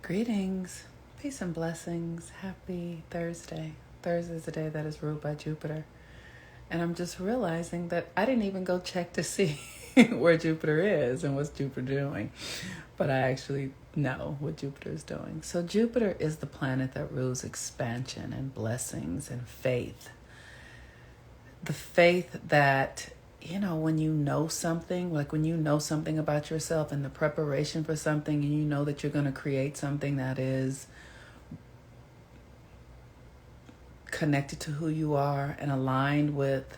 Greetings, peace and blessings. Happy Thursday. Thursday is the day that is ruled by Jupiter. And I'm just realizing that I didn't even go check to see where Jupiter is and what's Jupiter doing. But I actually know what Jupiter is doing. So Jupiter is the planet that rules expansion and blessings and faith. The faith that, when you know something, like when you know something about yourself and the preparation for something, and you know that you're going to create something that is connected to who you are and aligned with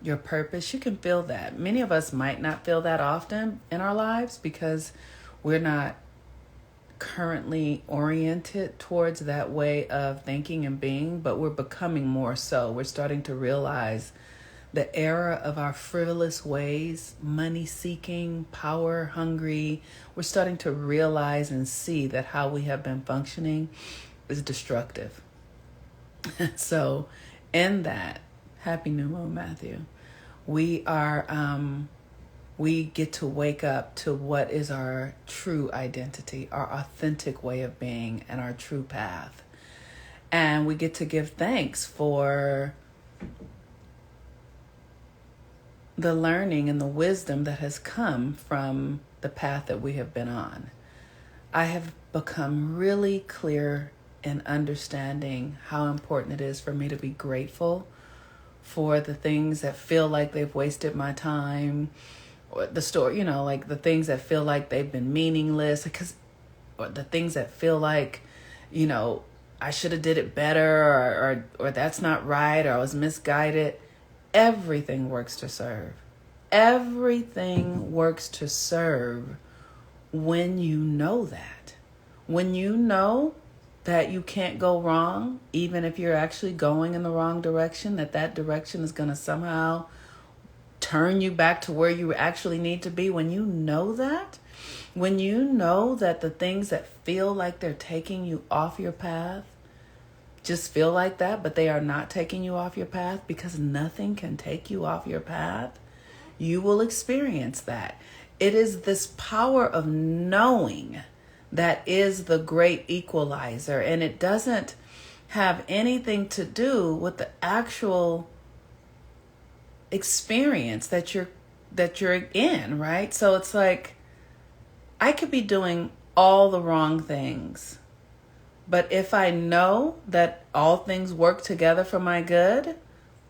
your purpose, you can feel that. Many of us might not feel that often in our lives because we're not currently oriented towards that way of thinking and being, but we're becoming more so. We're starting to realize the era of our frivolous ways, money seeking, power hungry. We're starting to realize and see that how we have been functioning is destructive. So in that, happy new moon, Matthew, we get to wake up to what is our true identity, our authentic way of being, and our true path. And we get to give thanks for the learning and the wisdom that has come from the path that we have been on. I have become really clear in understanding how important it is for me to be grateful for the things that feel like they've wasted my time, or the story, like the things that feel like they've been meaningless, or the things that feel like, I should have did it better, or that's not right, or I was misguided. Everything works to serve. Everything works to serve when you know that. When you know that you can't go wrong, even if you're actually going in the wrong direction, that direction is going to somehow turn you back to where you actually need to be. When you know that the things that feel like they're taking you off your path just feel like that, but they are not taking you off your path, because nothing can take you off your path, you will experience that. It is this power of knowing that is the great equalizer, and it doesn't have anything to do with the actual experience that you're in, right? So it's like, I could be doing all the wrong things, but if I know that all things work together for my good,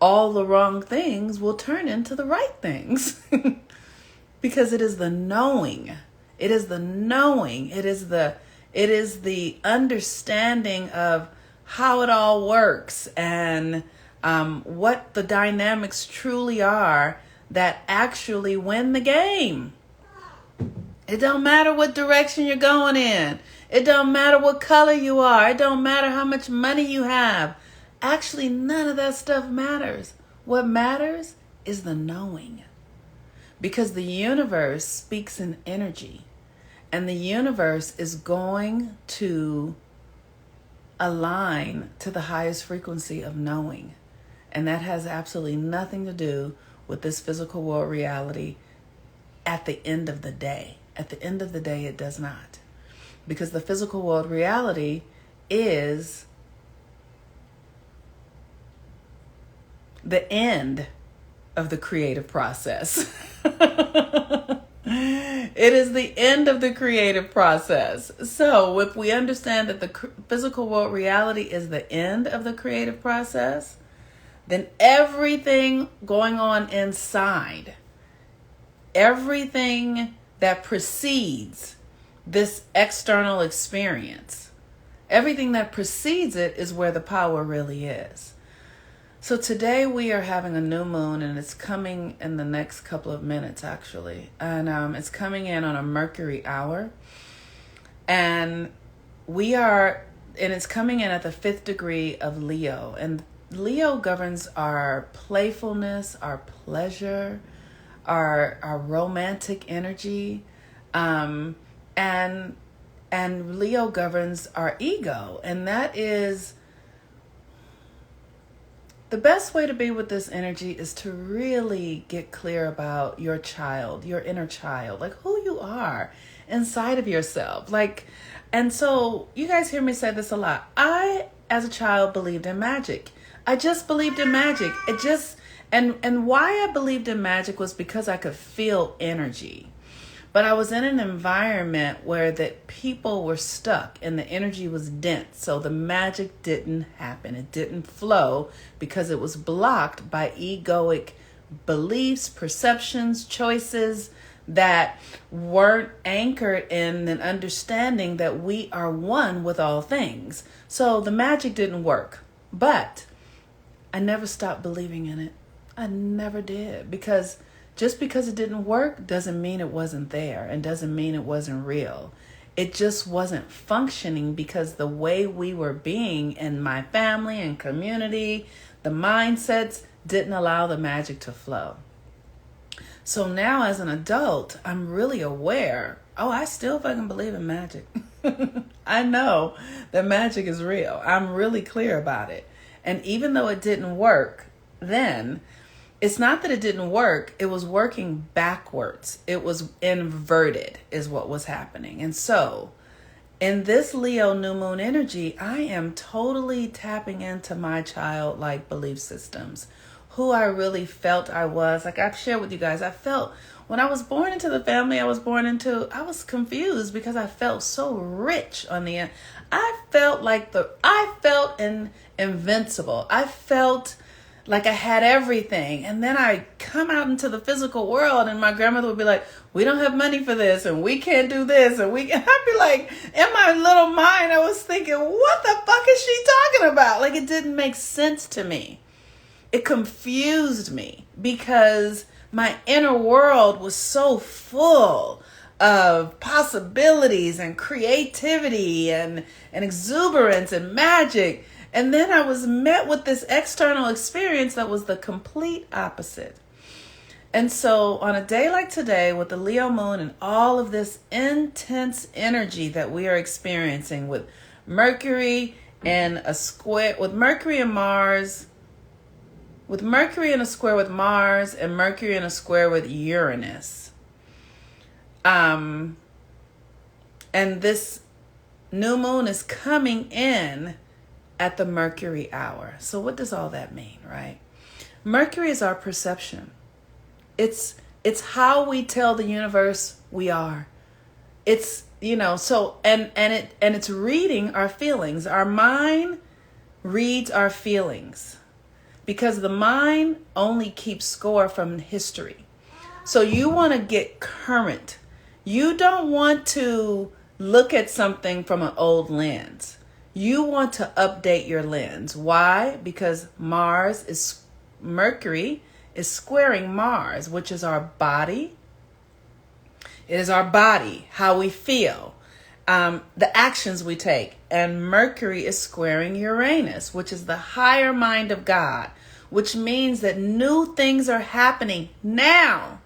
all the wrong things will turn into the right things. Because it is the knowing. It is the knowing. It is the understanding of how it all works and what the dynamics truly are that actually win the game. It don't matter what direction you're going in. It don't matter what color you are. It don't matter how much money you have. Actually, none of that stuff matters. What matters is the knowing. Because the universe speaks in energy. And the universe is going to align to the highest frequency of knowing. And that has absolutely nothing to do with this physical world reality at the end of the day. At the end of the day, it does not. Because the physical world reality is the end of the creative process. It is the end of the creative process. So if we understand that the physical world reality is the end of the creative process, then everything going on inside, everything that precedes this external experience, everything that precedes it is where the power really is. So today we are having a new moon, and it's coming in the next couple of minutes, actually. And it's coming in on a Mercury hour. And it's coming in at the 5th degree of Leo. And Leo governs our playfulness, our pleasure, our romantic energy. And Leo governs our ego. And that is, the best way to be with this energy is to really get clear about your child, your inner child, like who you are inside of yourself. Like, And so you guys hear me say this a lot. I, as a child, believed in magic. I just believed in magic. And why I believed in magic was because I could feel energy. But I was in an environment where that people were stuck and the energy was dense. So the magic didn't happen. It didn't flow because it was blocked by egoic beliefs, perceptions, choices that weren't anchored in an understanding that we are one with all things. So the magic didn't work. But I never stopped believing in it. I never did. Because just because it didn't work doesn't mean it wasn't there and doesn't mean it wasn't real. It just wasn't functioning because the way we were being in my family and community, the mindsets didn't allow the magic to flow. So now as an adult, I'm really aware, I still fucking believe in magic. I know that magic is real. I'm really clear about it. And even though it didn't work then, it's not that it didn't work. It was working backwards. It was inverted is what was happening. And so in this Leo new moon energy, I am totally tapping into my childlike belief systems, who I really felt I was. Like I've shared with you guys, I felt when I was born into the family I was born into, I was confused because I felt so rich on the end. I felt invincible. I felt like I had everything. And then I come out into the physical world and my grandmother would be like, we don't have money for this and we can't do this. And I'd be like, in my little mind, I was thinking, what the fuck is she talking about? Like it didn't make sense to me. It confused me because my inner world was so full of possibilities and creativity and exuberance and magic. And then I was met with this external experience that was the complete opposite. And so on a day like today with the Leo moon and all of this intense energy that we are experiencing with Mercury and a square with Mercury and Mars, with Mercury in a square with Mars and Mercury in a square with Uranus. And this new moon is coming in at the Mercury hour. So what does all that mean, right? Mercury is our perception. It's how we tell the universe we are. It's, so and it's reading our feelings. Our mind reads our feelings because the mind only keeps score from history. So you want to get current. You don't want to look at something from an old lens. You want to update your lens. Why? Because Mercury is squaring Mars, which is our body. It is our body, how we feel, the actions we take. And Mercury is squaring Uranus, which is the higher mind of God, which means that new things are happening now.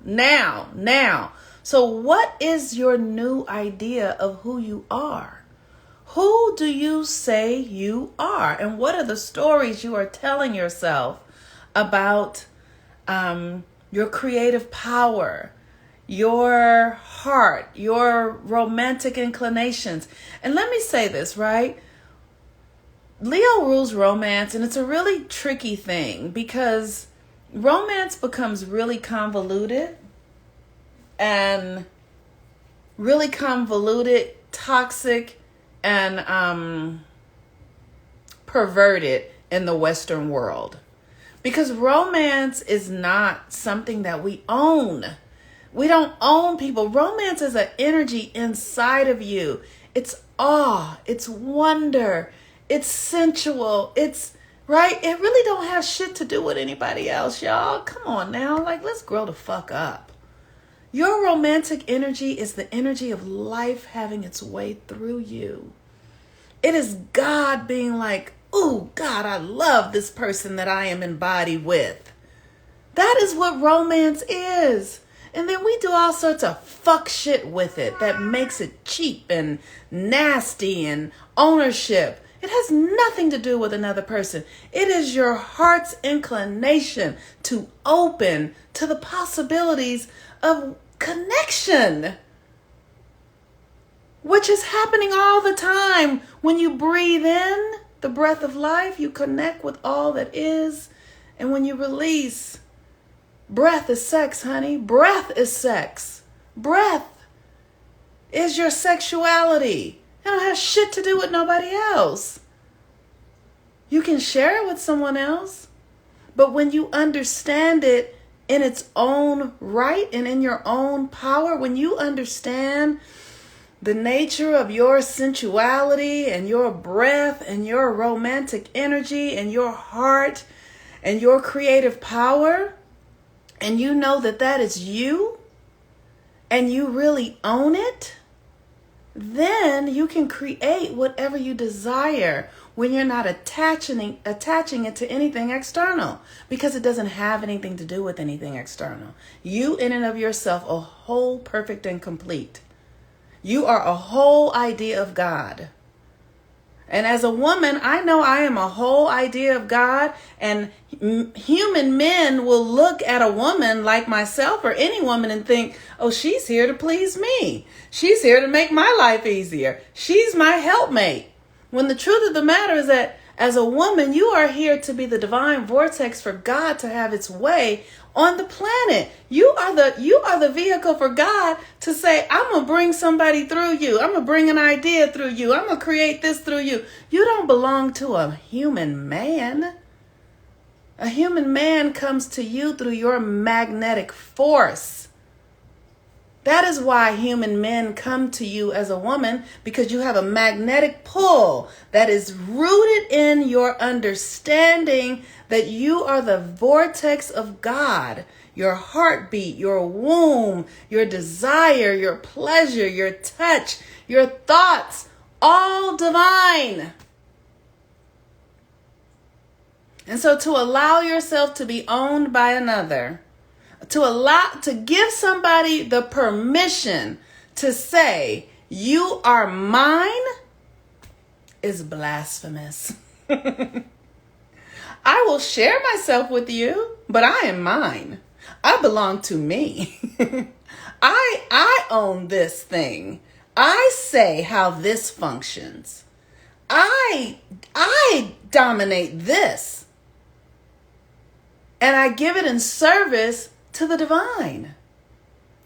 So what is your new idea of who you are? Who do you say you are? And what are the stories you are telling yourself about your creative power, your heart, your romantic inclinations? And let me say this, right? Leo rules romance, and it's a really tricky thing because romance becomes really convoluted, toxic, and perverted in the Western world. Because romance is not something that we own. We don't own people. Romance is an energy inside of you. It's awe. It's wonder. It's sensual. It's, right? It really don't have shit to do with anybody else, y'all. Come on now. Like, let's grow the fuck up. Your romantic energy is the energy of life having its way through you. It is God being like, ooh, God, I love this person that I am embodied with. That is what romance is. And then we do all sorts of fuck shit with it that makes it cheap and nasty and ownership. It has nothing to do with another person. It is your heart's inclination to open to the possibilities of connection. which is happening all the time. When you breathe in the breath of life, you connect with all that is. And when you release, breath is sex, honey. Breath is sex. Breath is your sexuality. It don't have shit to do with nobody else. You can share it with someone else, but when you understand it in its own right and in your own power, when you understand the nature of your sensuality and your breath and your romantic energy and your heart and your creative power, and you know that that is you, and you really own it, then you can create whatever you desire when you're not attaching it to anything external, because it doesn't have anything to do with anything external. You in and of yourself are whole, perfect, and complete. You are a whole idea of God. And as a woman, I know I am a whole idea of God, and human men will look at a woman like myself or any woman and think, oh, she's here to please me. She's here to make my life easier. She's my helpmate. When the truth of the matter is that as a woman, you are here to be the divine vortex for God to have its way on the planet. You are the vehicle for God to say, I'm going to bring somebody through you. I'm going to bring an idea through you. I'm going to create this through you. You don't belong to a human man. A human man comes to you through your magnetic force. That is why human men come to you as a woman, because you have a magnetic pull that is rooted in your understanding that you are the vortex of God. Your heartbeat, your womb, your desire, your pleasure, your touch, your thoughts, all divine. And so to allow yourself to be owned by another, to give somebody the permission to say, you are mine, is blasphemous. I will share myself with you, but I am mine. I belong to me. I own this thing. I say how this functions. I dominate this. And I give it in service to the divine.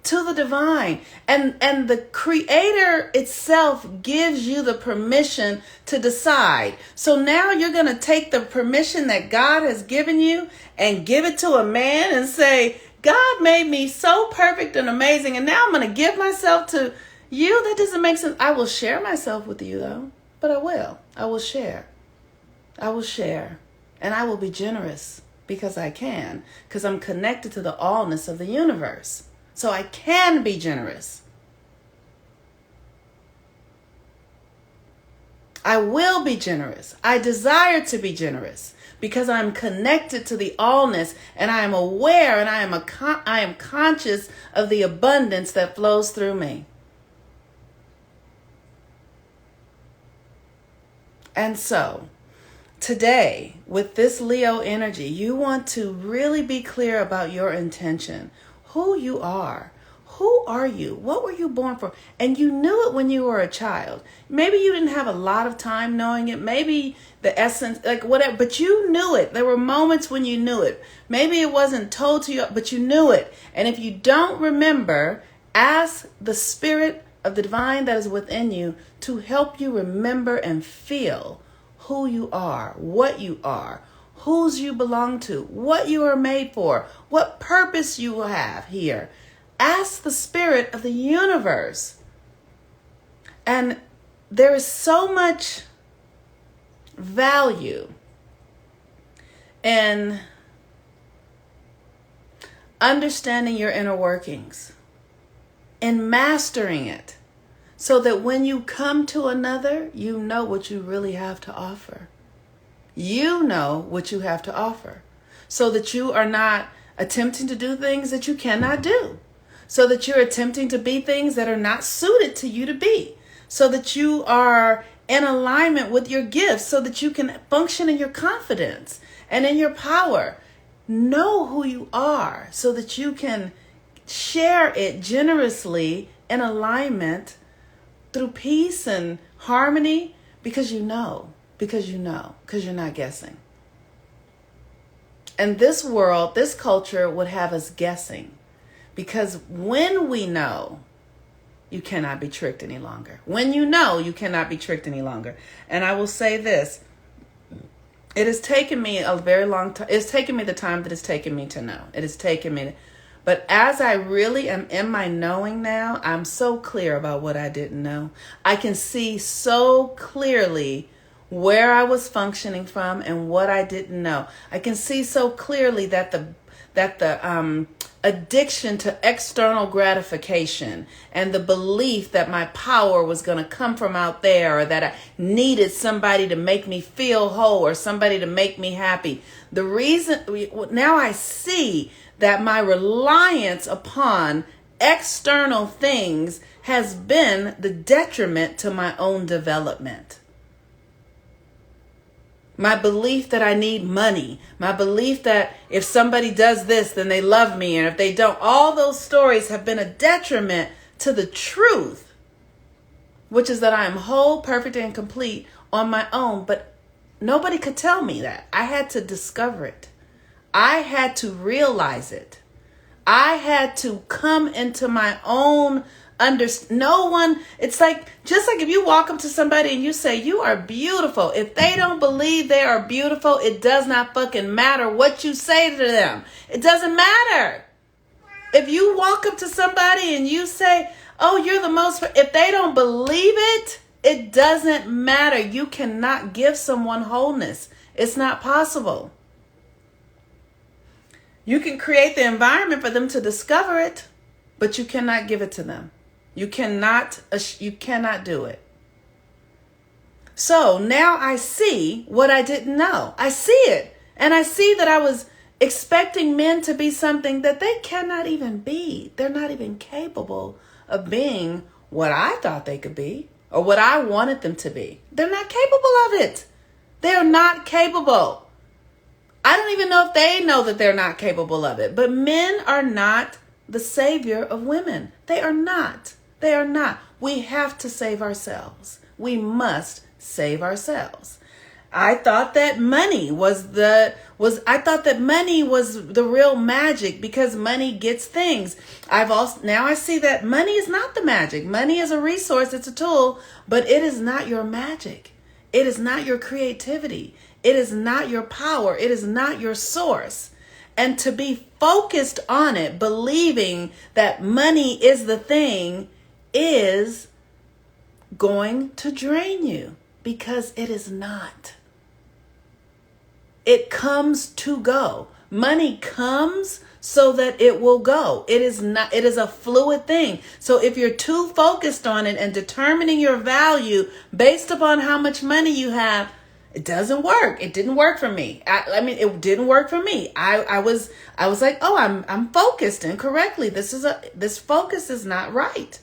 To the divine. And the creator itself gives you the permission to decide. So now you're going to take the permission that God has given you and give it to a man and say, God made me so perfect and amazing, and now I'm going to give myself to you. That doesn't make sense. I will share myself with you though, but I will share. I will share, and I will be generous. Because I'm connected to the allness of the universe. So I can be generous. I will be generous. I desire to be generous because I'm connected to the allness, and I am aware, and I am conscious of the abundance that flows through me. And so, today, with this Leo energy, you want to really be clear about your intention, who you are. Who are you? What were you born for? And you knew it when you were a child. Maybe you didn't have a lot of time knowing it. Maybe the essence, like whatever, but you knew it. There were moments when you knew it. Maybe it wasn't told to you, but you knew it. And if you don't remember, ask the spirit of the divine that is within you to help you remember and feel who you are, what you are, whose you belong to, what you are made for, what purpose you have here. Ask the spirit of the universe. And there is so much value in understanding your inner workings, in mastering it, so that when you come to another, you know what you really have to offer. You know what you have to offer, so that you are not attempting to do things that you cannot do, so that you're attempting to be things that are not suited to you to be, so that you are in alignment with your gifts, so that you can function in your confidence and in your power. Know who you are so that you can share it generously in alignment through peace and harmony? Because you know, because you're not guessing. And this world, this culture would have us guessing, because when we know, you cannot be tricked any longer. When you know, you cannot be tricked any longer. And I will say this, it has taken me a very long time. It's taken me the time that it's taken me to know. It has taken me, but as I really am in my knowing now, I'm so clear about what I didn't know. I can see so clearly where I was functioning from and what I didn't know. I can see so clearly that the addiction to external gratification and the belief that my power was going to come from out there, or that I needed somebody to make me feel whole or somebody to make me happy. The reason now I see that my reliance upon external things has been the detriment to my own development. My belief that I need money, my belief that if somebody does this, then they love me, and if they don't, all those stories have been a detriment to the truth, which is that I am whole, perfect, and complete on my own. But nobody could tell me that. I had to discover it. I had to realize it. I had to come into my own no one, it's like, just like if you walk up to somebody and you say, you are beautiful. If they don't believe they are beautiful, it does not fucking matter what you say to them. It doesn't matter. If you walk up to somebody and you say, oh, you're the most, if they don't believe it, it doesn't matter. You cannot give someone wholeness. It's not possible. You can create the environment for them to discover it, but you cannot give it to them. You cannot do it. So now I see what I didn't know. I see it. And I see that I was expecting men to be something that they cannot even be. They're not even capable of being what I thought they could be or what I wanted them to be. They're not capable of it. They're not capable. I don't even know if they know that they're not capable of it. But men are not the savior of women. They are not. They are not. We have to save ourselves. We must save ourselves. I thought that money was the real magic, because money gets things. Now I see that money is not the magic. Money is a resource, it's a tool, but it is not your magic. It is not your creativity. It is not your power. It is not your source. And to be focused on it, believing that money is the thing, is going to drain you, because it is not. It comes to go. Money comes so that it will go. It is not, it is a fluid thing. So if you're too focused on it and determining your value based upon how much money you have, it doesn't work. It didn't work for me. I mean, it didn't work for me. I was like, oh, I'm focused incorrectly. This focus is not right.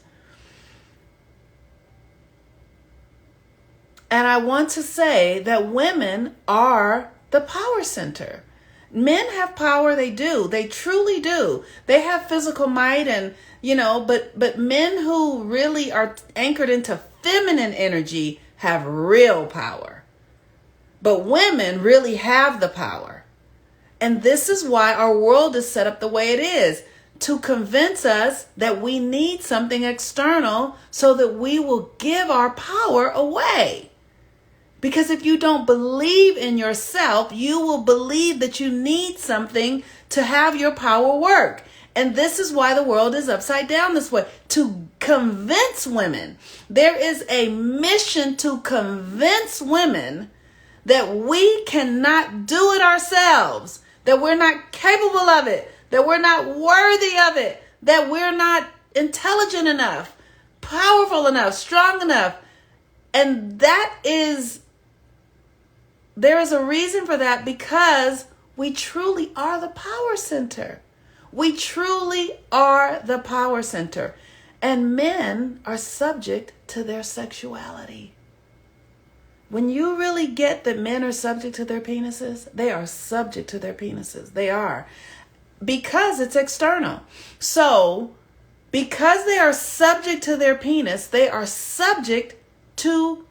And I want to say that women are the power center. Men have power. They do. They truly do. They have physical might, and, but men who really are anchored into feminine energy have real power. But women really have the power. And this is why our world is set up the way it is, to convince us that we need something external so that we will give our power away. Because if you don't believe in yourself, you will believe that you need something to have your power work. And this is why the world is upside down this way, to convince women. There is a mission to convince women that we cannot do it ourselves, that we're not capable of it, that we're not worthy of it, that we're not intelligent enough, powerful enough, strong enough. And there is a reason for that, because we truly are the power center. We truly are the power center. And men are subject to their sexuality. When you really get that men are subject to their penises, they are subject to their penises. They are. Because it's external. So Because they are subject to their penis, they are subject to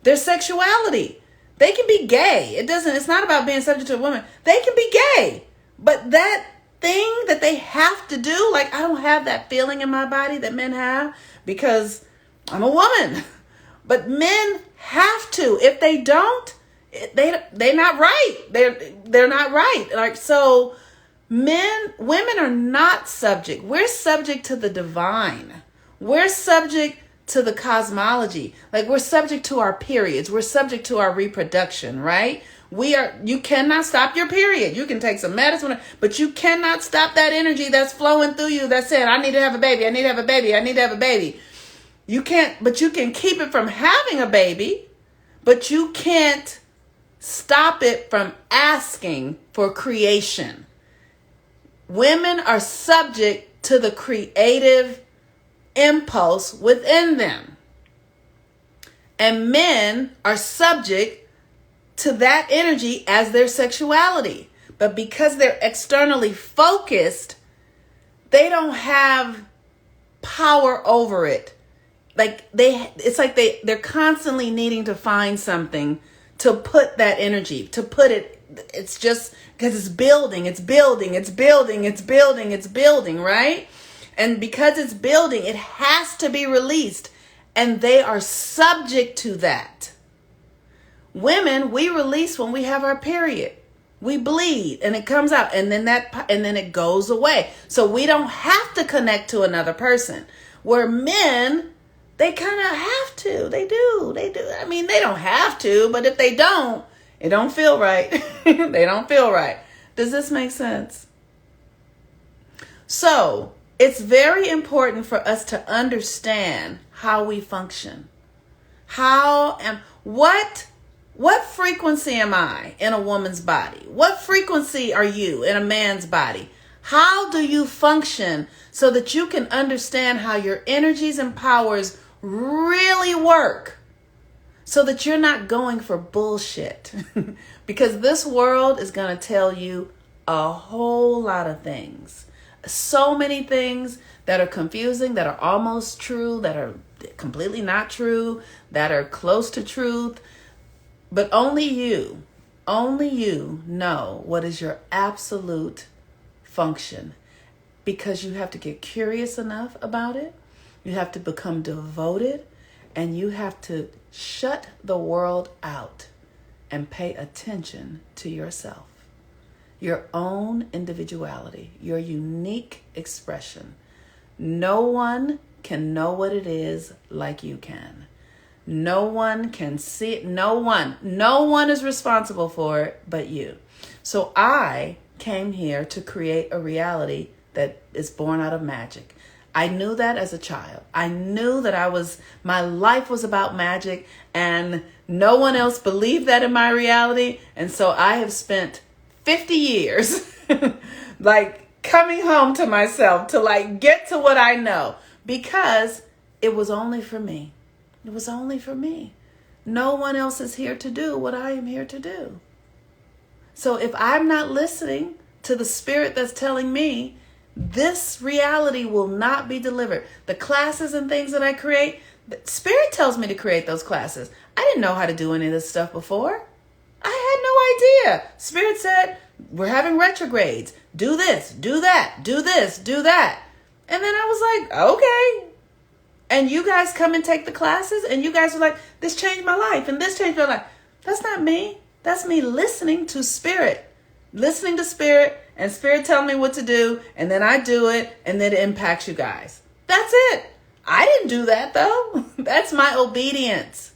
their sexuality. They can be gay. It's not about being subject to a woman. They can be gay. But that thing that they have to do, like, I don't have that feeling in my body that men have because I'm a woman. But men have to. If they don't, they're not right. They're not right. Like, so women are not subject. We're subject to the divine. We're subject to the cosmology. Like, we're subject to our periods. We're subject to our reproduction, right? You cannot stop your period. You can take some medicine, but you cannot stop that energy that's flowing through you that said, I need to have a baby. I need to have a baby. I need to have a baby. You can't, but you can keep it from having a baby, but you can't stop it from asking for creation. Women are subject to the creative impulse within them. And men are subject to that energy as their sexuality. But because they're externally focused, they don't have power over it. They're constantly needing to find something to put that energy, to put it. It's just because it's building, right? And because it's building, it has to be released. And they are subject to that. Women, we release when we have our period. We bleed and it comes out and then it goes away. So we don't have to connect to another person. Where men, they kind of have to. They do. I mean, they don't have to, but if they don't, it don't feel right. They don't feel right. Does this make sense? So it's very important for us to understand how we function. What frequency am I in a woman's body? What frequency are you in a man's body? How do you function so that you can understand how your energies and powers really work so that you're not going for bullshit? Because this world is going to tell you a whole lot of things. So many things that are confusing, that are almost true, that are completely not true, that are close to truth. But only you know what is your absolute function, because you have to get curious enough about it. You have to become devoted, and you have to shut the world out and pay attention to yourself, your own individuality, your unique expression. No one can know what it is like you can. No one can see it. No one is responsible for it but you. So I came here to create a reality that is born out of magic. I knew that as a child. I knew that my life was about magic, and no one else believed that in my reality. And so I have spent 50 years like coming home to myself to like get to what I know, because it was only for me. It was only for me. No one else is here to do what I am here to do. So if I'm not listening to the spirit that's telling me this reality will not be delivered, the classes and things that I create, the spirit tells me to create those classes. I didn't know how to do any of this stuff before. I had no idea. Spirit said, we're having retrogrades. Do this, do that, do this, do that. And then I was like, okay. And you guys come and take the classes, and you guys are like, this changed my life, and this changed my life. That's not me. That's me listening to spirit. Listening to spirit, and spirit telling me what to do, and then I do it, and then it impacts you guys. That's it. I didn't do that, though. That's my obedience.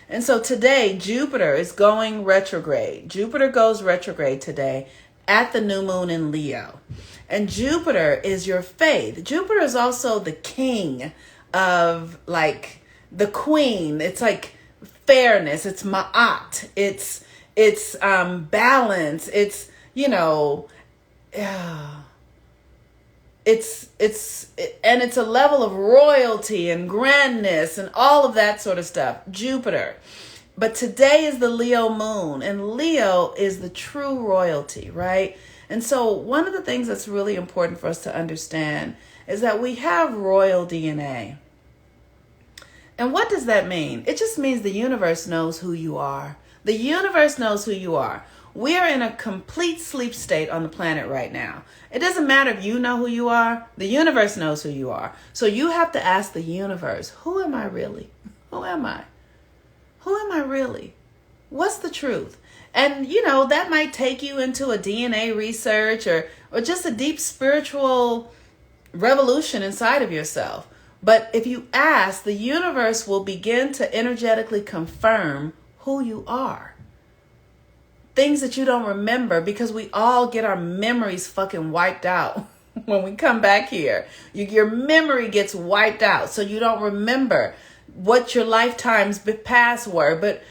And so today, Jupiter is going retrograde. Jupiter goes retrograde today at the new moon in Leo. And Jupiter is your faith. Jupiter is also the king of, like, the queen. It's like fairness. It's ma'at. It's balance. It's, it's a level of royalty and grandness and all of that sort of stuff. Jupiter. But today is the Leo moon, and Leo is the true royalty, right? And so one of the things that's really important for us to understand is that we have royal DNA. And what does that mean? It just means the universe knows who you are. The universe knows who you are. We are in a complete sleep state on the planet right now. It doesn't matter if you know who you are. The universe knows who you are. So you have to ask the universe, who am I really? Who am I? Who am I really? What's the truth? And, that might take you into a DNA research or just a deep spiritual revolution inside of yourself. But if you ask, the universe will begin to energetically confirm who you are. Things that you don't remember, because we all get our memories fucking wiped out when we come back here. Your memory gets wiped out, so you don't remember what your lifetimes past were. But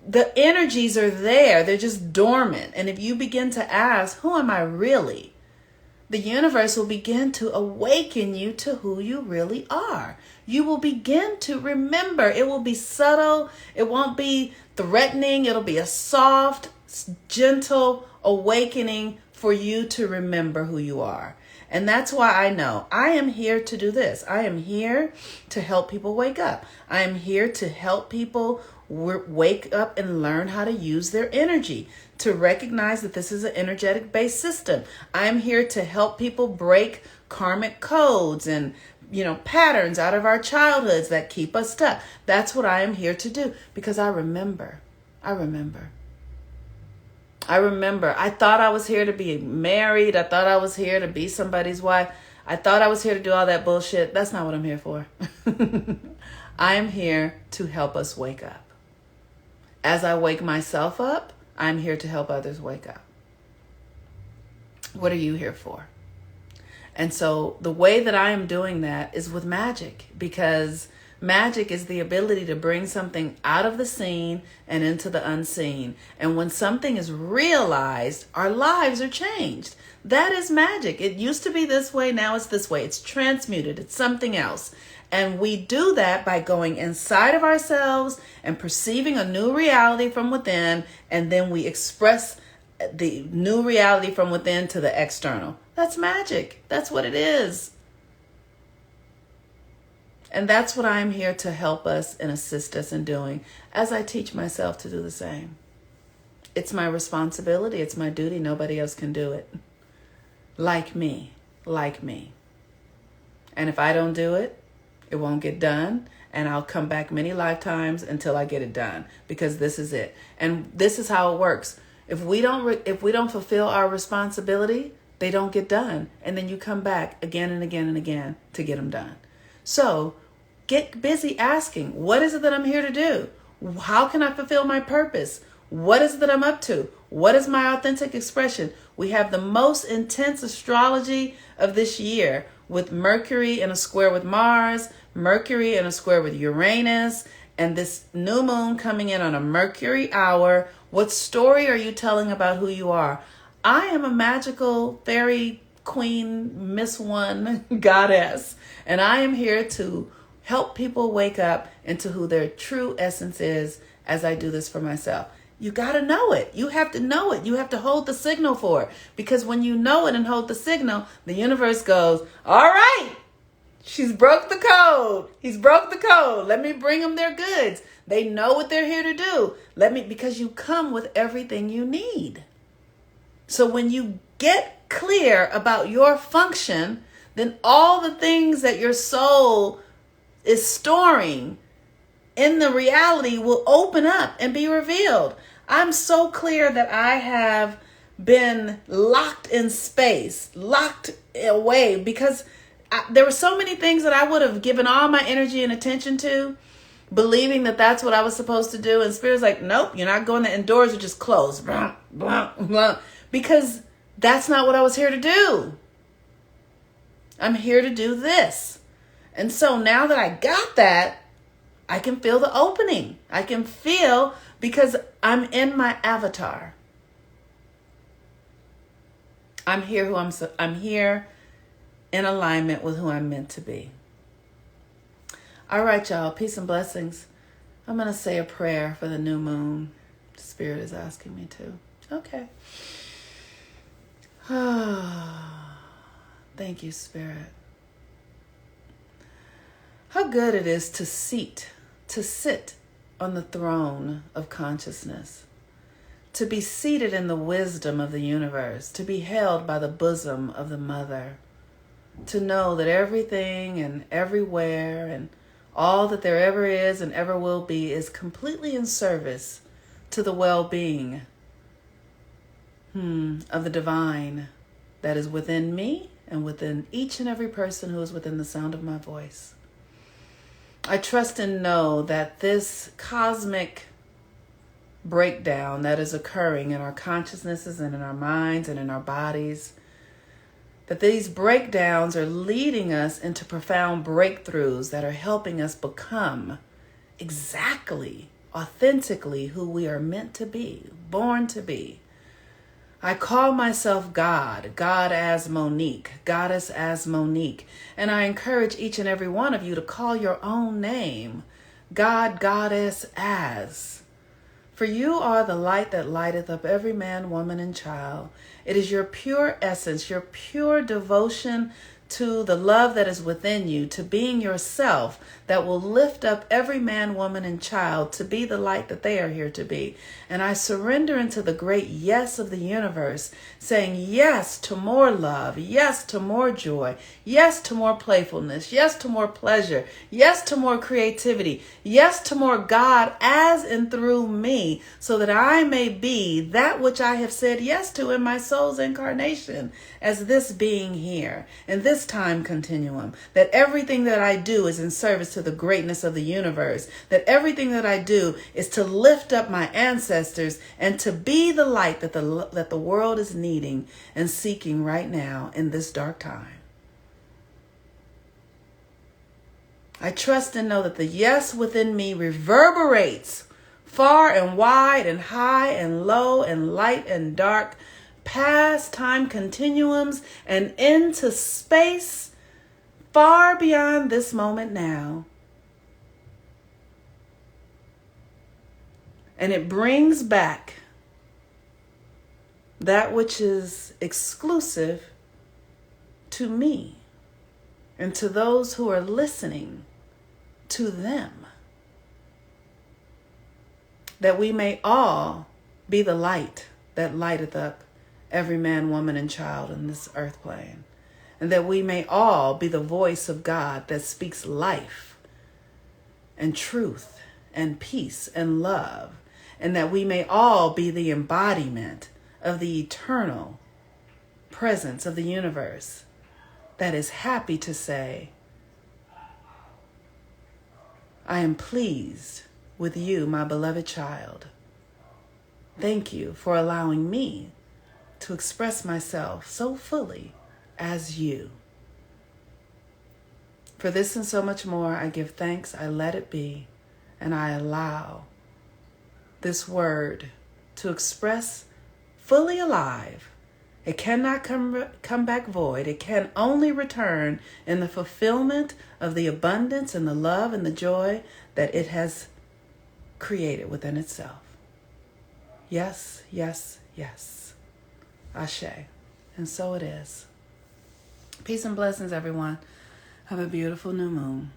the energies are there. They're just dormant. And if you begin to ask, who am I really? The universe will begin to awaken you to who you really are. You will begin to remember. It will be subtle. It won't be threatening. It'll be a soft, gentle awakening for you to remember who you are. And that's why I know I am here to do this. I am here to help people wake up. I am here to help people wake up and learn how to use their energy, to recognize that this is an energetic based system. I'm here to help people break karmic codes and patterns out of our childhoods that keep us stuck. That's what I am here to do, because I remember. I thought I was here to be married. I thought I was here to be somebody's wife. I thought I was here to do all that bullshit. That's not what I'm here for. I am here to help us wake up. As I wake myself up, I'm here to help others wake up. What are you here for? And so the way that I am doing that is with magic, because magic is the ability to bring something out of the seen and into the unseen. And when something is realized, our lives are changed. That is magic. It used to be this way. Now it's this way. It's transmuted. It's something else. And we do that by going inside of ourselves and perceiving a new reality from within. And then we express the new reality from within to the external. That's magic. That's what it is. And that's what I'm here to help us and assist us in doing, as I teach myself to do the same. It's my responsibility. It's my duty. Nobody else can do it. Like me. And if I don't do it, it won't get done. And I'll come back many lifetimes until I get it done, because this is it. And this is how it works. If we don't fulfill our responsibility, they don't get done. And then you come back again and again and again to get them done. So get busy asking, what is it that I'm here to do? How can I fulfill my purpose? What is it that I'm up to? What is my authentic expression? We have the most intense astrology of this year, with Mercury in a square with Mars, Mercury in a square with Uranus, and this new moon coming in on a Mercury hour. What story are you telling about who you are? I am a magical fairy queen, Miss One goddess, and I am here to help people wake up into who their true essence is, as I do this for myself. You got to know it. You have to know it. You have to hold the signal for it. Because when you know it and hold the signal, the universe goes, all right, she's broke the code. He's broke the code. Let me bring them their goods. They know what they're here to do. Because you come with everything you need. So when you get clear about your function, then all the things that your soul is storing in the reality will open up and be revealed. I'm so clear that I have been locked in space, locked away, because there were so many things that I would have given all my energy and attention to, believing that that's what I was supposed to do. And Spirit's like, nope, you're not going there. And doors are just closed. Blah, blah, blah, because that's not what I was here to do. I'm here to do this. And so now that I got that, I can feel the opening. I can feel, because I'm in my avatar. I'm here I'm here in alignment with who I'm meant to be. All right, y'all. Peace and blessings. I'm going to say a prayer for the new moon. Spirit is asking me to. Okay. Thank you, Spirit. How good it is to sit on the throne of consciousness, to be seated in the wisdom of the universe, to be held by the bosom of the mother, to know that everything and everywhere and all that there ever is and ever will be is completely in service to the well-being of the divine that is within me and within each and every person who is within the sound of my voice. I trust and know that this cosmic breakdown that is occurring in our consciousnesses and in our minds and in our bodies, that these breakdowns are leading us into profound breakthroughs that are helping us become exactly, authentically who we are meant to be, born to be. I call myself God, God as Monique, Goddess as Monique, and I encourage each and every one of you to call your own name, God, Goddess as. For you are the light that lighteth up every man, woman, and child. It is your pure essence, your pure devotion to the love that is within you, to being yourself, that will lift up every man, woman, and child to be the light that they are here to be. And I surrender into the great yes of the universe, saying yes to more love, yes to more joy, yes to more playfulness, yes to more pleasure, yes to more creativity, yes to more God as and through me, so that I may be that which I have said yes to in my soul's incarnation as this being here, in this time continuum, that everything that I do is in service to the greatness of the universe, that everything that I do is to lift up my ancestors and to be the light that the world is needing and seeking right now in this dark time. I trust and know that the yes within me reverberates far and wide and high and low and light and dark, past time continuums and into space far beyond this moment now. And it brings back that which is exclusive to me and to those who are listening to them, that we may all be the light that lighteth up every man, woman, and child in this earth plane, and that we may all be the voice of God that speaks life and truth and peace and love, and that we may all be the embodiment of the eternal presence of the universe that is happy to say, I am pleased with you, my beloved child. Thank you for allowing me to express myself so fully as you. For this and so much more, I give thanks, I let it be, and I allow this word to express fully alive. It cannot come back void. It can only return in the fulfillment of the abundance and the love and the joy that it has created within itself. Yes, yes, yes. Ashe. And so it is. Peace and blessings, everyone. Have a beautiful new moon.